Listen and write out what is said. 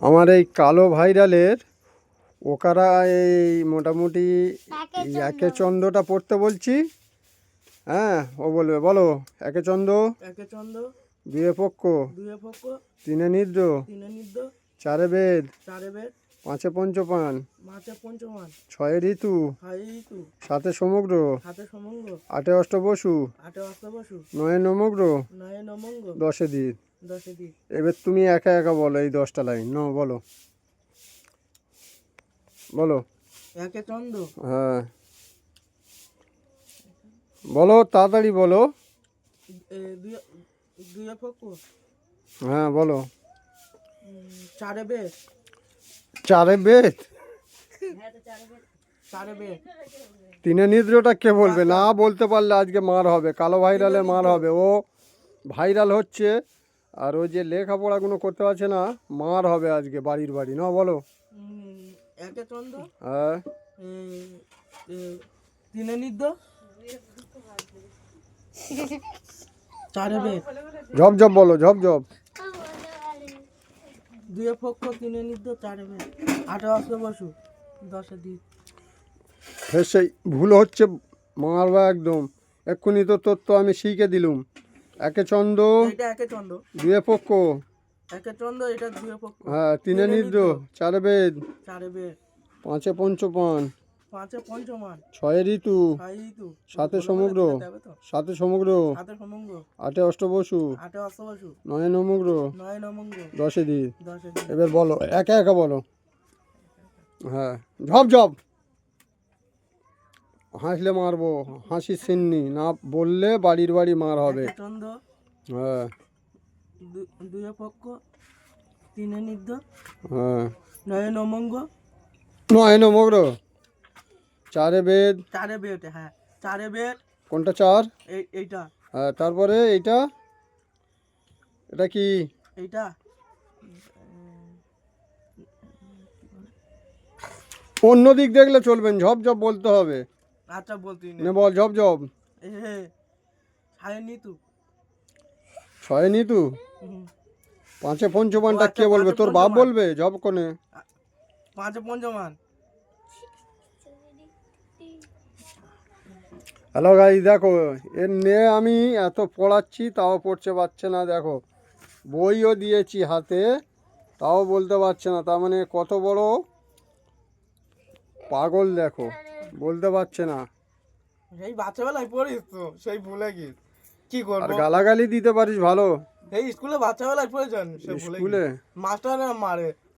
আমার এই কালো ভাইরালের ওকারা এই মোটামুটি একে চন্দ্রটা পড়তে বলছি। হ্যাঁ, ও বলবে বলো একে চন্দ্র, একে চন্দ্র, দুয়ে পক্ষ, দুয়ে পক্ষ, তিনে নিদ্র, তিনে নিদ্র, চারে বেদ, চারে বেদ, পাঁচে পঞ্চপান, মাঝে পঞ্চমান, ছয়ে ঋতু, ছয় ঋতু, সাতে সমুদ্র, হাতে সমঙ্গ, আটে অষ্টবসু, আটে অষ্টবসু, নয়ে নমগ্র, নয়ে নমঙ্গ, দশে দিক। দশে দিক। এবার তুমি একা একা বলো এই 10টা লাইন। বলো বলো। একে চন্দ্র, হ্যাঁ বলো, তাড়াতাড়ি বলো। দুয়ে দুয়ে পক্ষ, হ্যাঁ বলো। চারে বেদ, চারে বেদ, চারে বেদ, তিনে নিদ্রটা কে বলবে? না বলতে পারলে আজকে মার হবে, কালো ভাইরালে মার হবে। ও ভাইরাল হচ্ছে আর ও যে লেখাপড়াগুলো করতে পারছে না, মার হবে আজকে বাড়ির বাড়ি। না বলো। একে চন্দ্র, হ্যাঁ তিনে নিদ্র, চারে বেদ, ঝপ ঝপ বলো, ঝপ ঝপ। দুয়ে পক্ষ, তিনে নিদ্র, চারে বেদ, আটে অষ্টবসু, দশে দিক। সেই ভুল হচ্ছে, মারবা একদম। এক্ষুনি তো তোর তো আমি শিখে দিলুম। একে চন্দ্র, এটা একে চন্দ্র, দুয়ে পক্ষ, একে চন্দ্র, এটা দুয়ে পক্ষ, হ্যাঁ তিনে নিদ্র, চারে বেদ, চারে বেদ, পাঁচে পঞ্চপান, পাঁচে পঞ্চমান, ছয়ে ঋতু, ছয় ঋতু, সাতে সমুদ্র, সাতে সমুদ্র, হাতে সমঙ্গ, আটে অষ্টবসু, আটে অষ্টবসু, নয়ে নমগ্র, নয় নমঙ্গ, দশে দিক। দশে দিক। এবার বলো একা একা বলো। হ্যাঁ ঝপ ঝপ। হাসলে মারবো, হাসি সিন্নি না বললে বাড়ির বাড়ি মার হবে। একে চন্দ্র, হ্যাঁ দুয়ে পক্ষ, তিনে নিদ্র, হ্যাঁ, নয় নমঙ্গ, নয় নমগ্র, চারে বেদ। চারে বেদ, হ্যাঁ চারে বেদ, কোনটা চার? এইটা, হ্যাঁ তারপরে এইটা, এটা কি? এইটা অন্য দিক দেখলে চলবেন, ঝপ ঝপ বলতে হবে। আচ্ছা বলতে নে বল ঝপ ঝপ। ছায় নিতু, ছয়ে নিতু, হুম, পাঁচে পঞ্চপানটা আচ্ছা, কে বলবে? পাঁচে তোর বাপ পঞ্চমান। বলবে ঝপ কোনে। পাঁচে পঞ্চমান। হ্যালো গাইস, দেখো এর নিয়ে আমি এত পড়াচ্ছি তাও পড়তে পারছে না। দেখো বইও দিয়েছি হাতে, তাও বলতে পারছে না। তার মানে কত বড় পাগল দেখো, বলতে পারছে না। সেই বাচ্চাবেলায় পড়িস তো, সেই ভুলে গিস কি আর করবো। গালাগালি দিতে পারিস ভালো। এই স্কুলে বাচ্চাবেলায় পড়েছেন, সে ভুলে স্কুলে মাস্টাররা মারে,